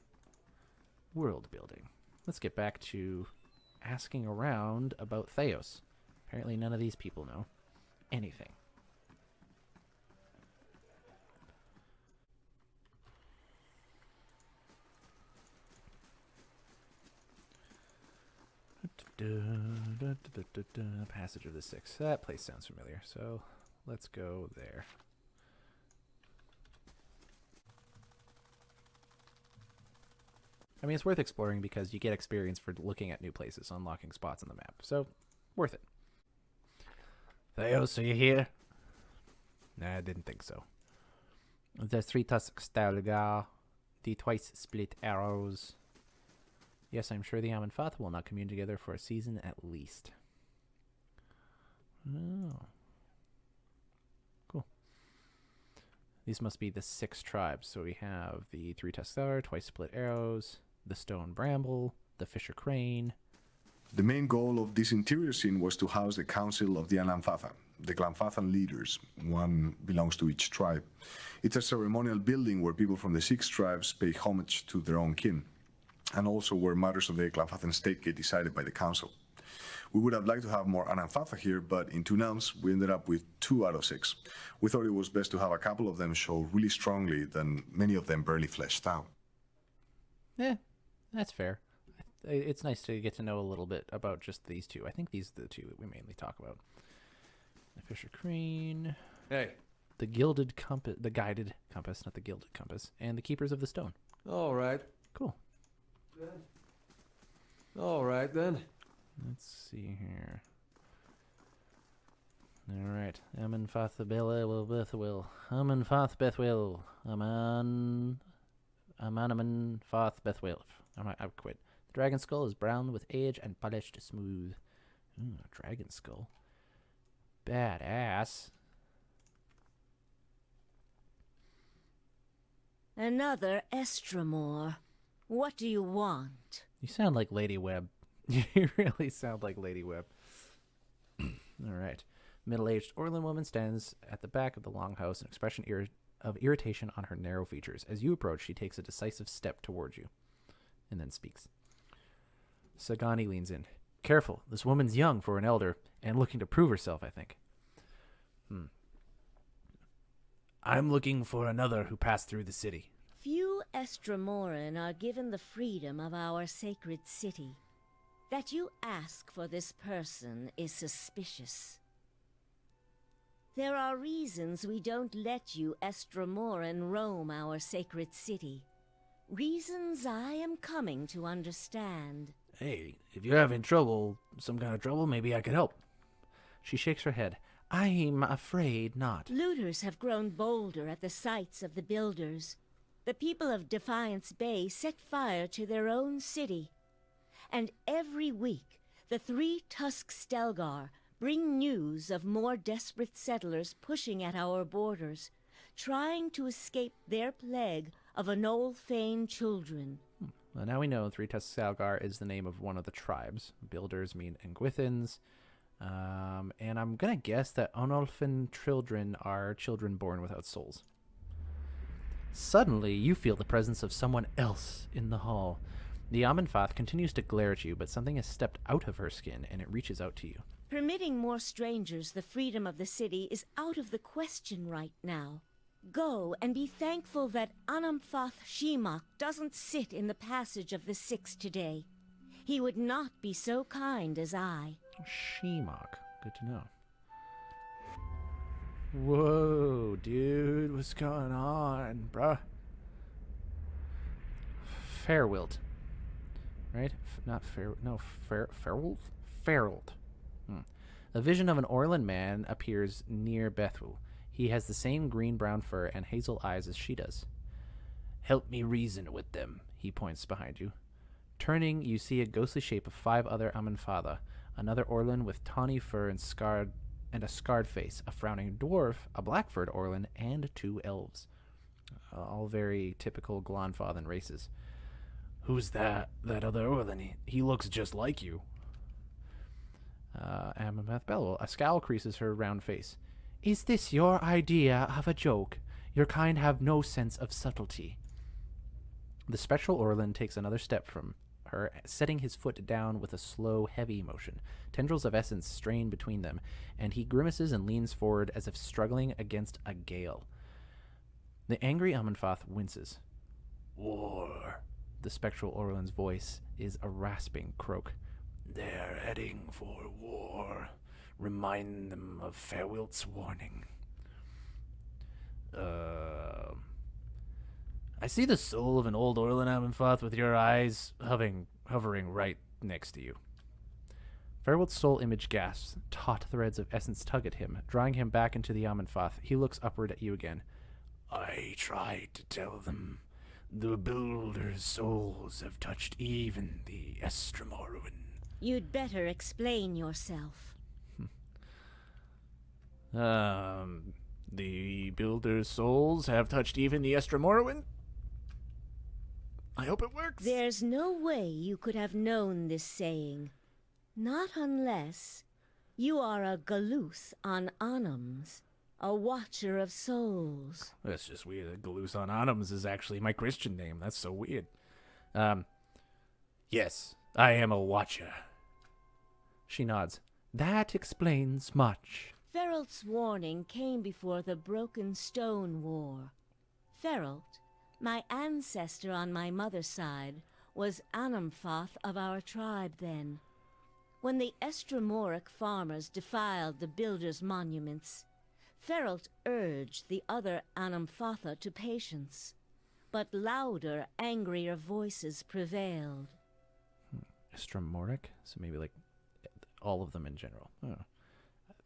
World building. Let's get back to asking around about Thaos. Apparently none of these people know anything. Passage of the Six. That place sounds familiar, so let's go there. I mean, it's worth exploring because you get experience for looking at new places, unlocking spots on the map. So, worth it. Thaos, are you here? Nah, I didn't think so. The 3 tusks Stalgar, the twice split arrows. Yes, I'm sure the Amenfath will not commune together for a season at least. Oh. Cool. These must be the 6 tribes. So we have the 3 Tuscar, twice split arrows, the stone bramble, the fisher crane. The main goal of this interior scene was to house the council of the Amenfath, the Glanfathen leaders. One belongs to each tribe. It's a ceremonial building where people from the 6 tribes pay homage to their own kin, and also where matters of the Glanfathen state get decided by the council. We would have liked to have more Amenfath here, but in Twin Elms, we ended up with 2 out of 6. We thought it was best to have a couple of them show really strongly than many of them barely fleshed out. Yeah, that's fair. It's nice to get to know a little bit about just these 2. I think these are the 2 that we mainly talk about. The fisher crane. Hey. The gilded compass, the guided compass, not the gilded compass, and the keepers of the stone. All right. Cool. All right, then. Let's see here. All right. Amenfath Bethwil. Amenfath Bethwil. Amenfath Bethwil. I've quit. The dragon skull is brown with age and polished smooth. Ooh, a dragon skull. Badass. Another Estramore. What do you want? You sound like Lady Webb. You really sound like Lady Webb. All right. Middle-aged Orlin woman stands at the back of the longhouse, an expression of irritation on her narrow features. As you approach, she takes a decisive step towards you and then speaks. Sagani leans in. Careful, this woman's young for an elder and looking to prove herself, I think. I'm looking for another who passed through the city. Few Estramoran are given the freedom of our sacred city. That you ask for this person is suspicious. There are reasons we don't let you Estramoran roam our sacred city. Reasons I am coming to understand. Hey, if you're having trouble, some kind of trouble, maybe I could help. She shakes her head. I'm afraid not. Looters have grown bolder at the sites of the builders. The people of Defiance Bay set fire to their own city. And every week, the 3 Tusk Stelgar bring news of more desperate settlers pushing at our borders, trying to escape their plague of Anolfane children. Well, now we know 3 Tusk Salgar is the name of one of the tribes. Builders mean Engwithans. And I'm going to guess that Onolfin children are children born without souls. Suddenly, you feel the presence of someone else in the hall. The Amenfath continues to glare at you, but something has stepped out of her skin, and it reaches out to you. Permitting more strangers the freedom of the city is out of the question right now. Go and be thankful that Amenfath Shimak doesn't sit in the passage of the Six today. He would not be so kind as I. Shemok. Good to know. Whoa, dude. What's going on, bruh? Fairwilt. Right? Not Fair... No, Fairwilt? Fairwilt. A vision of an Orlan man appears near Bethel. He has the same green-brown fur and hazel eyes as she does. Help me reason with them, he points behind you. Turning, you see a ghostly shape of 5 other Amenfatha, another Orlan with tawny fur and a scarred face, a frowning dwarf, a black-furred Orlan, and 2 elves. All very typical Glonfathan races. Who's that other Orlan? He looks just like you. Amenfath Bell. A scowl creases her round face. Is this your idea of a joke? Your kind have no sense of subtlety. The spectral Orlan takes another step from her, setting his foot down with a slow, heavy motion. Tendrils of essence strain between them, and he grimaces and leans forward as if struggling against a gale. The angry Amenfath winces. War. The spectral Orlan's voice is a rasping croak. They're heading for war. Remind them of Fairwilt's warning. I see the soul of an old Orlan Amenfath with your eyes hovering right next to you. Fairwilt's soul image gasps. Taut threads of essence tug at him, drawing him back into the Amenfath. He looks upward at you again. I tried to tell them. The builders' souls have touched even the Estramoran. You'd better explain yourself. The builders' souls have touched even the Estramoran? I hope it works. There's no way you could have known this saying. Not unless you are a Galuth on Anums, a watcher of souls. That's just weird. Galuth on Anums is actually my Christian name. That's so weird. Yes, I am a watcher. She nods. That explains much. Feralt's warning came before the Broken Stone War. Feralt, my ancestor on my mother's side, was Amenfath of our tribe then. When the Estramoric farmers defiled the builders' monuments, Feralt urged the other Amenfatha to patience, but louder, angrier voices prevailed. Estramoric? So maybe like all of them in general. Oh.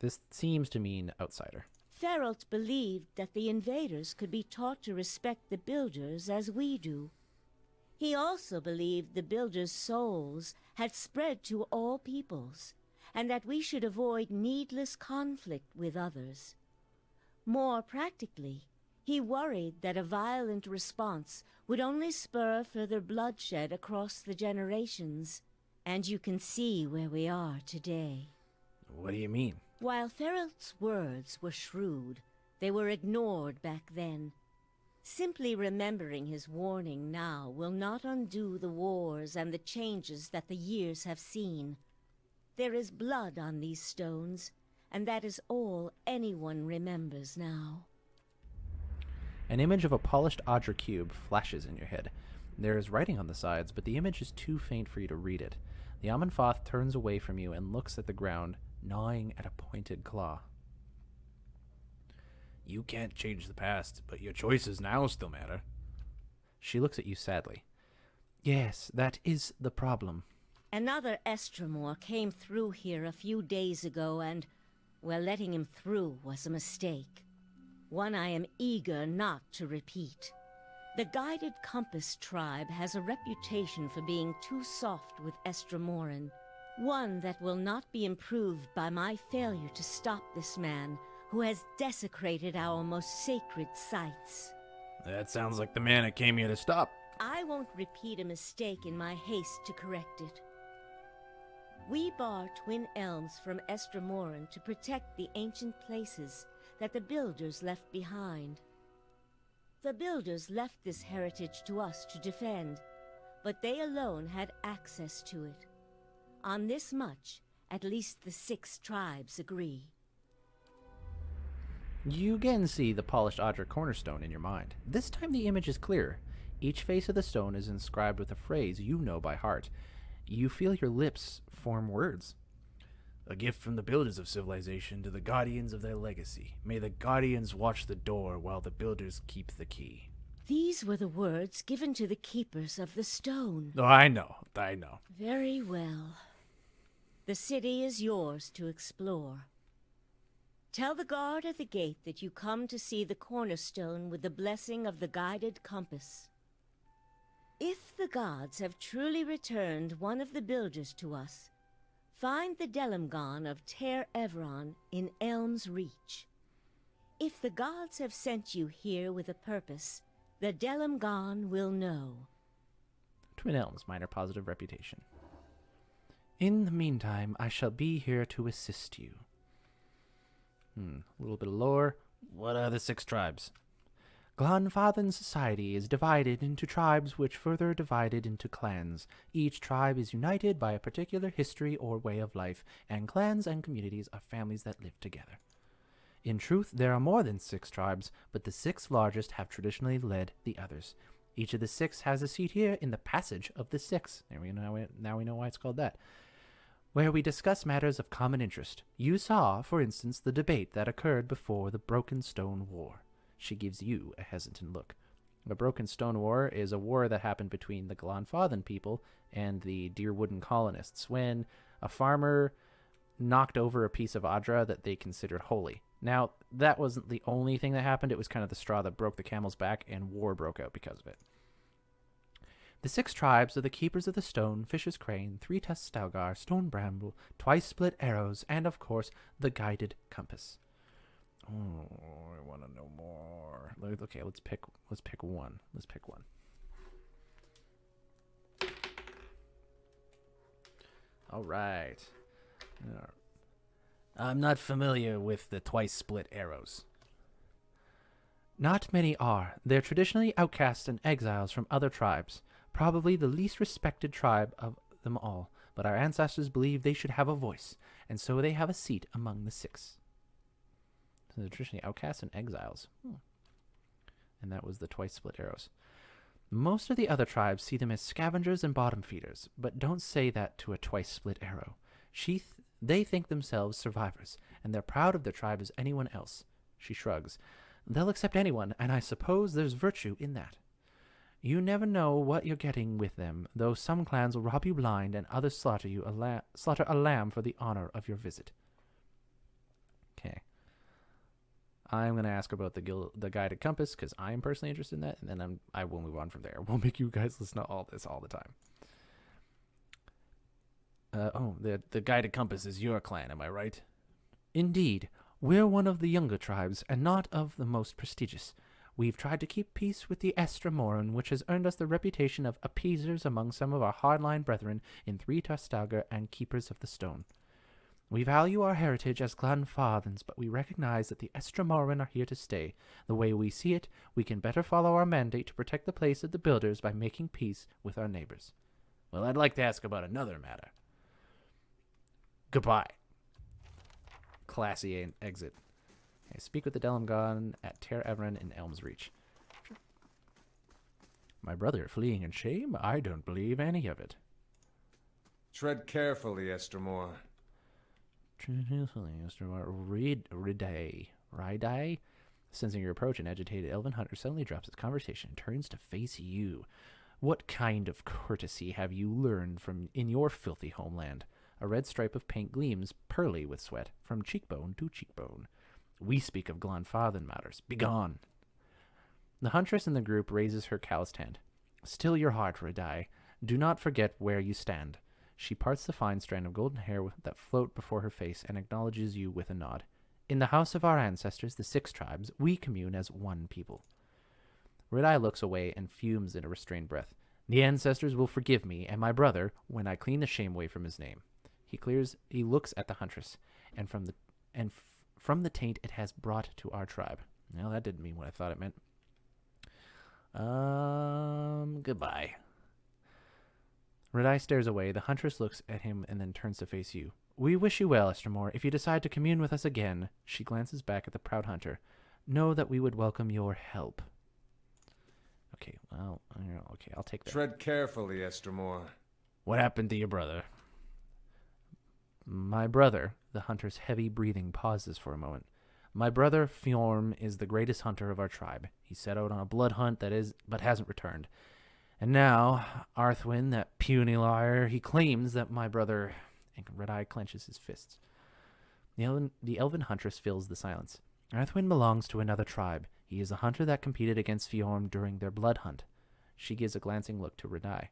This seems to mean outsider. Feralt believed that the invaders could be taught to respect the builders as we do. He also believed the builders' souls had spread to all peoples, and that we should avoid needless conflict with others. More practically, he worried that a violent response would only spur further bloodshed across the generations, and you can see where we are today. What do you mean? While Feralt's words were shrewd, they were ignored back then. Simply remembering his warning now will not undo the wars and the changes that the years have seen. There is blood on these stones, and that is all anyone remembers now. An image of a polished Audra cube flashes in your head. There is writing on the sides, but the image is too faint for you to read it. The Amenfath turns away from you and looks at the ground, gnawing at a pointed claw. You can't change the past, but your choices now still matter. She looks at you sadly. Yes, that is the problem. Another Estremor came through here a few days ago, and, well, letting him through was a mistake. One I am eager not to repeat. The Guided Compass tribe has a reputation for being too soft with Estremoran. One that will not be improved by my failure to stop this man, who has desecrated our most sacred sites. That sounds like the man that came here to stop. I won't repeat a mistake in my haste to correct it. We bar Twin Elms from Estremoran to protect the ancient places that the Builders left behind. The Builders left this heritage to us to defend, but they alone had access to it. On this much, at least the 6 tribes agree. You again see the polished Audra cornerstone in your mind. This time the image is clearer. Each face of the stone is inscribed with a phrase you know by heart. You feel your lips form words. A gift from the builders of civilization to the guardians of their legacy. May the guardians watch the door while the builders keep the key. These were the words given to the keepers of the stone. Oh, I know. Very well. The city is yours to explore. Tell the guard at the gate that you come to see the cornerstone with the blessing of the Guided Compass. If the gods have truly returned one of the builders to us, find the Delimgon of Ter Evron in Elm's Reach. If the gods have sent you here with a purpose, the Delimgon will know. Twin Elms, minor positive reputation. In the meantime, I shall be here to assist you. A little bit of lore. What are the 6 tribes? Glanfathan's society is divided into tribes which further divided into clans. Each tribe is united by a particular history or way of life, and clans and communities are families that live together. In truth, there are more than 6 tribes, but the 6 largest have traditionally led the others. Each of the 6 has a seat here in the Passage of the 6. Now we know why it's called that. Where we discuss matters of common interest. You saw, for instance, the debate that occurred before the Broken Stone War. She gives you a hesitant look. The Broken Stone War is a war that happened between the Glanfathan people and the Dyrwood colonists when a farmer knocked over a piece of Audra that they considered holy. Now, that wasn't the only thing that happened. It was kind of the straw that broke the camel's back, and war broke out because of it. The 6 tribes are the Keepers of the Stone, Fisher's Crane, 3-tusked Stalgar, Stone Bramble, Twice-split Arrows, and, of course, the Guided Compass. Oh, I want to know more. Okay, let's pick one. Let's pick one. All right. I'm not familiar with the Twice-split Arrows. Not many are. They're traditionally outcasts and exiles from other tribes. Probably the least respected tribe of them all, but our ancestors believe they should have a voice, and so they have a seat among the 6. So they're traditionally outcasts and exiles. And that was the Twice-split Arrows. Most of the other tribes see them as scavengers and bottom feeders, but don't say that to a Twice-split Arrow. They think themselves survivors, and they're proud of their tribe as anyone else. She shrugs. They'll accept anyone, and I suppose there's virtue in that. You never know what you're getting with them, though some clans will rob you blind and others slaughter a lamb for the honor of your visit. Okay. I'm going to ask about the Guided Compass, because I am personally interested in that, and then I will move on from there. We'll make you guys listen to all this all the time. The Guided Compass is your clan, am I right? Indeed. We're one of the younger tribes, and not of the most prestigious. We've tried to keep peace with the Estremoran, which has earned us the reputation of appeasers among some of our hardline brethren in 3-tusked Stalgar and Keepers of the Stone. We value our heritage as Glanfathans, but we recognize that the Estramoran are here to stay. The way we see it, we can better follow our mandate to protect the place of the builders by making peace with our neighbors. Well, I'd like to ask about another matter. Goodbye. Classy exit. Okay, speak with the Delamgon at Ter Everin in Elm's Reach. My brother fleeing in shame? I don't believe any of it. Tread carefully, Estramor. Ridai? Sensing your approach, an agitated elven hunter suddenly drops his conversation and turns to face you. What kind of courtesy have you learned from in your filthy homeland? A red stripe of paint gleams, pearly with sweat, from cheekbone to cheekbone. We speak of Glanfathan matters. Begone! The huntress in the group raises her calloused hand. Still your heart, Ridai. Do not forget where you stand. She parts the fine strand of golden hair that float before her face and acknowledges you with a nod. In the house of our ancestors, the 6 tribes, we commune as one people. Ridai looks away and fumes in a restrained breath. The ancestors will forgive me and my brother when I clean the shame away from his name. He looks at the huntress, and from the taint it has brought to our tribe. Well, that didn't mean what I thought it meant. Goodbye. Ridai stares away. The huntress looks at him and then turns to face you. We wish you well, Estramor. If you decide to commune with us again, she glances back at the proud hunter. Know that we would welcome your help. Okay, well, okay, I'll take that. Tread carefully, Estramor. What happened to your brother? My brother, the hunter's heavy breathing pauses for a moment. My brother, Fjorm, is the greatest hunter of our tribe. He set out on a blood hunt but hasn't returned. And now, Arthwin, that puny liar, he claims that my brother... And Red-Eye clenches his fists. The elven huntress fills the silence. Arthwin belongs to another tribe. He is a hunter that competed against Fjorm during their blood hunt. She gives a glancing look to Red-Eye.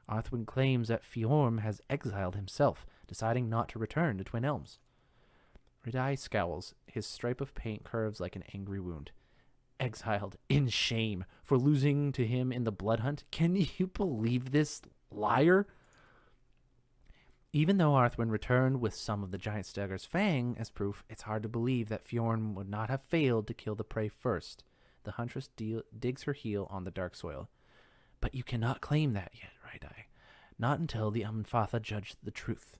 Arthwin claims that Fjorm has exiled himself, deciding not to return to Twin Elms. Red-Eye scowls. His stripe of paint curves like an angry wound. Exiled in shame for losing to him in the blood hunt? Can you believe this liar? Even though Arthwin returned with some of the giant stagger's fang as proof, it's hard to believe that Fjorm would not have failed to kill the prey first. The huntress digs her heel on the dark soil. But you cannot claim that yet, Red-Eye. Not until the Amenfath judge the truth.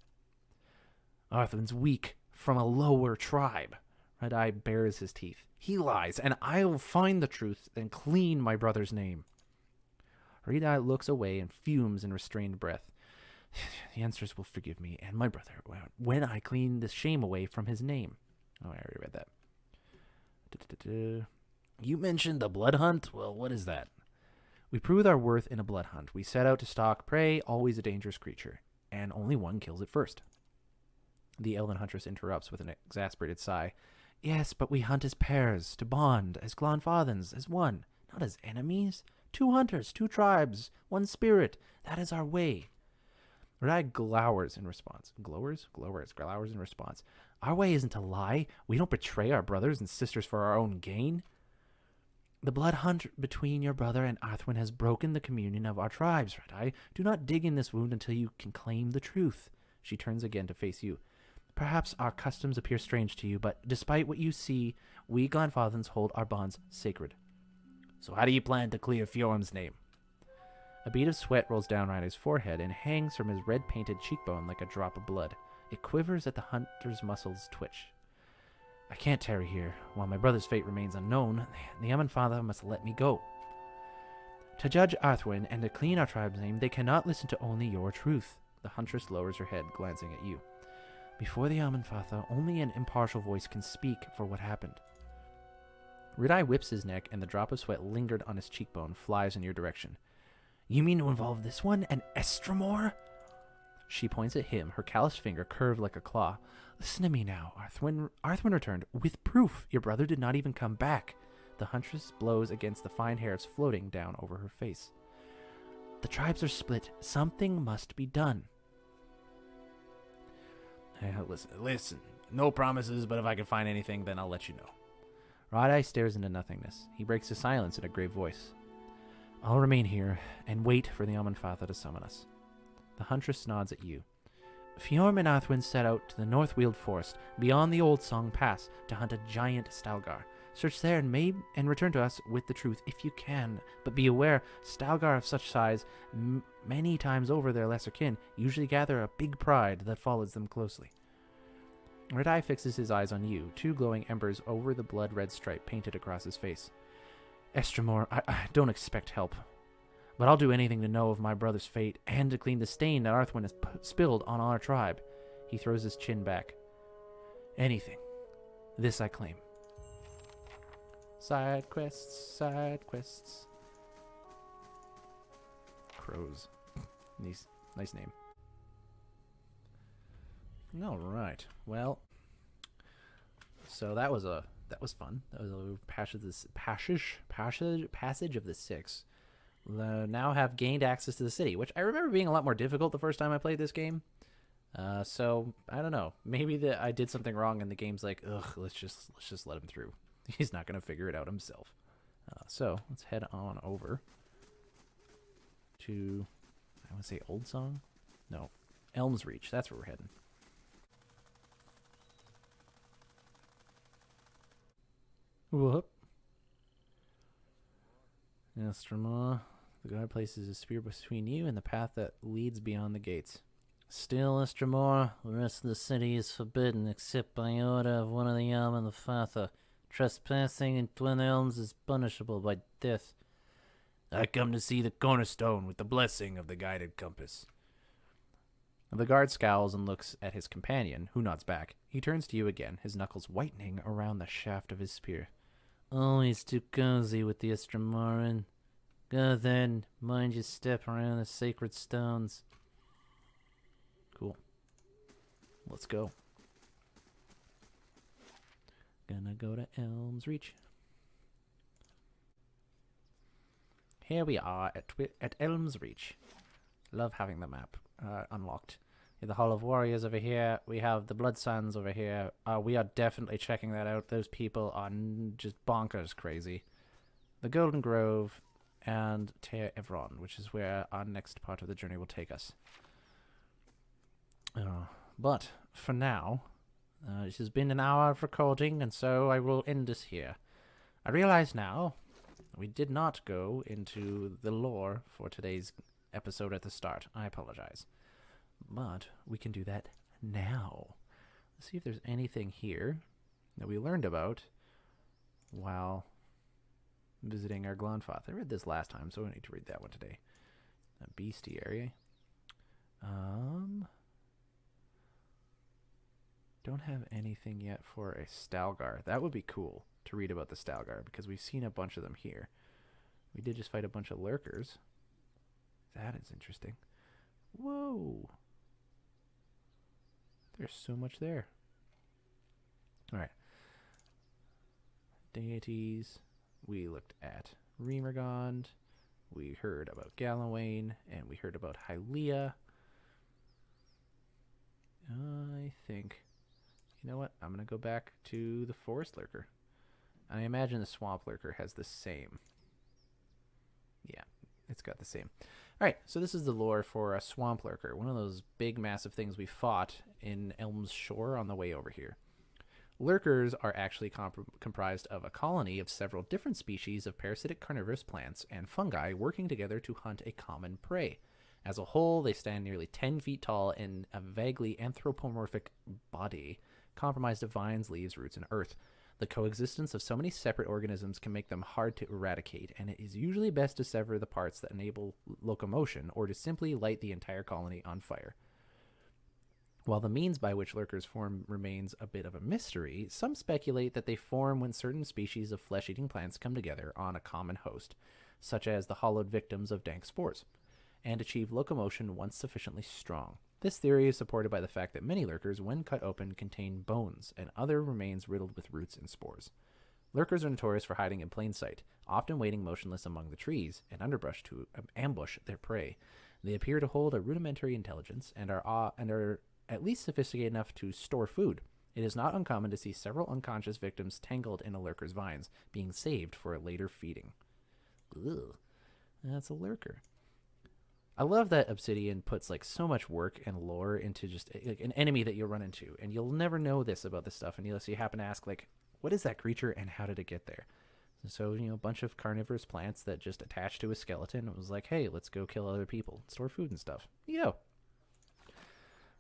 Arthwin's weak, from a lower tribe. Red-Eye bares his teeth. He lies, and I'll find the truth and clean my brother's name. Red-Eye looks away and fumes in restrained breath. The ancestors will forgive me and my brother when I clean the shame away from his name. Oh, I already read that. You mentioned the blood hunt? Well, what is that? We prove our worth in a blood hunt. We set out to stalk prey, always a dangerous creature, and only one kills it first. The elven huntress interrupts with an exasperated sigh. Yes, but we hunt as pairs, to bond, as Glanfathans, as one, not as enemies. 2 hunters, 2 tribes, 1 spirit. That is our way. Red-Eye glowers in response. Glowers in response. Our way isn't to lie. We don't betray our brothers and sisters for our own gain. The blood hunt between your brother and Arthwin has broken the communion of our tribes, Red-Eye. Do not dig in this wound until you can claim the truth. She turns again to face you. Perhaps our customs appear strange to you, but despite what you see, we Glanfathans hold our bonds sacred. So how do you plan to clear Fjorm's name? A bead of sweat rolls down Red-Eye's forehead and hangs from his red-painted cheekbone like a drop of blood. It quivers at the hunter's muscles twitch. I can't tarry here. While my brother's fate remains unknown, the Amenfath must let me go. To judge Arthwin and to clean our tribe's name, they cannot listen to only your truth. The huntress lowers her head, glancing at you. Before the Amenfath, only an impartial voice can speak for what happened. Red-Eye whips his neck, and the drop of sweat lingered on his cheekbone flies in your direction. You mean to involve this one, an Estramor? She points at him, her calloused finger curved like a claw. Listen to me now. Arthwin returned with proof. Your brother did not even come back. The huntress blows against the fine hairs floating down over her face. The tribes are split. Something must be done. Listen. No promises, but if I can find anything, then I'll let you know. Red-Eye stares into nothingness. He breaks the silence in a grave voice. I'll remain here and wait for the Amenfath to summon us. The huntress nods at you. Fjorm and Arthwin set out to the Northweald Forest, beyond the Old Song Pass, to hunt a giant Stalgar. Search there and return to us with the truth if you can. But be aware, Stalgar of such size, many times over their lesser kin, usually gather a big pride that follows them closely. Red Eye fixes his eyes on you, two glowing embers over the blood-red stripe painted across his face. Estramor, I don't expect help, but I'll do anything to know of my brother's fate and to clean the stain that Arthwin has spilled on our tribe. He throws his chin back. Anything. This I claim. Side quests, side quests. Crows. Nice name. All right. Well, so that was fun. That was a passage of the Six. Now have gained access to the city, which I remember being a lot more difficult the first time I played this game. So I don't know. Maybe I did something wrong, and the game's like, ugh, let's just let him through. He's not gonna figure it out himself. So let's head on over to, I want to say Old Song? No, Elms Reach. That's where we're heading. Whoop. Estramor, the guard places a spear between you and the path that leads beyond the gates. Still, Estramor, the rest of the city is forbidden except by order of one of the Amenfath. Trespassing in Twin Elms is punishable by death. I come to see the cornerstone with the blessing of the guided compass. The guard scowls and looks at his companion, who nods back. He turns to you again, his knuckles whitening around the shaft of his spear. Always too cozy with the Estramoran. Go then, mind your step around the sacred stones. Cool. Let's go. Gonna go to Elms Reach. Here we are at Elms Reach. Love having the map unlocked. The Hall of Warriors over here. We have the Blood Suns over here. We are definitely checking that out. Those people are just bonkers crazy. The Golden Grove and Ter Evron, which is where our next part of the journey will take us. But for now, it has been an hour of recording, and so I will end this here. I realize now we did not go into the lore for today's episode at the start. I apologize. But we can do that now. Let's see if there's anything here that we learned about while visiting our Amenfath. I read this last time, so I need to read that one today. A bestiary. Don't have anything yet for a Stalgar. That would be cool to read about the Stalgar, because we've seen a bunch of them here. We did just fight a bunch of Lurkers. That is interesting. Whoa. There's so much there. Alright. Deities. We looked at Remergond. We heard about Galawain. And we heard about Hylia. I think... You know what? I'm going to go back to the Forest Lurker. I imagine the Swamp Lurker has the same. Yeah, it's got the same. Alright, so this is the lore for a Swamp Lurker. One of those big, massive things we fought in Elm's Shore on the way over here. Lurkers are actually comprised of a colony of several different species of parasitic carnivorous plants and fungi working together to hunt a common prey. As a whole, they stand nearly 10 feet tall in a vaguely anthropomorphic body, comprised of vines, leaves, roots, and earth. The coexistence of so many separate organisms can make them hard to eradicate, and it is usually best to sever the parts that enable locomotion or to simply light the entire colony on fire. While the means by which Lurkers form remains a bit of a mystery, some speculate that they form when certain species of flesh-eating plants come together on a common host, such as the hollowed victims of dank spores, and achieve locomotion once sufficiently strong. This theory is supported by the fact that many Lurkers, when cut open, contain bones and other remains riddled with roots and spores. Lurkers are notorious for hiding in plain sight, often waiting motionless among the trees and underbrush to ambush their prey. They appear to hold a rudimentary intelligence and are at least sophisticated enough to store food. It is not uncommon to see several unconscious victims tangled in a Lurker's vines, being saved for a later feeding. Ugh, that's a Lurker. I love that Obsidian puts like so much work and lore into just like an enemy that you'll run into, and you'll never know this about this stuff unless you happen to ask like, what is that creature and how did it get there? So, a bunch of carnivorous plants that just attached to a skeleton. It was like, hey, let's go kill other people, store food and stuff. But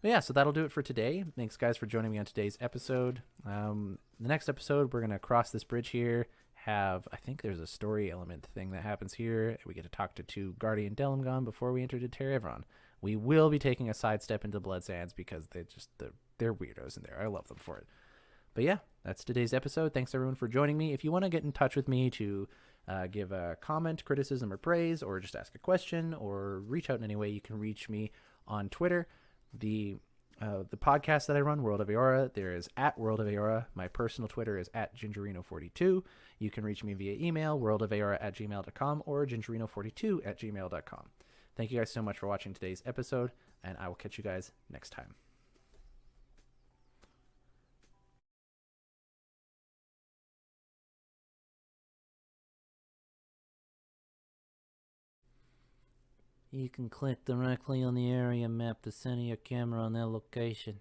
yeah, so that'll do it for today. Thanks, guys, for joining me on today's episode. The next episode, we're going to cross this bridge here. I think there's a story element thing that happens here. We get to talk to 2 Guardian Delimgon before we enter to Terevron. We will be taking a sidestep into Blood Sands because they're weirdos in there. I love them for it. But yeah, that's today's episode. Thanks everyone for joining me. If you want to get in touch with me to give a comment, criticism, or praise, or just ask a question, or reach out in any way, you can reach me on Twitter. The podcast that I run, World of Aora, there is @World of Aora. My personal Twitter is @Gingereno42. You can reach me via email, worldofaora@gmail.com, or gingereno42@gmail.com. Thank you guys so much for watching today's episode, and I will catch you guys next time. You can click directly on the area map to center your camera on their location.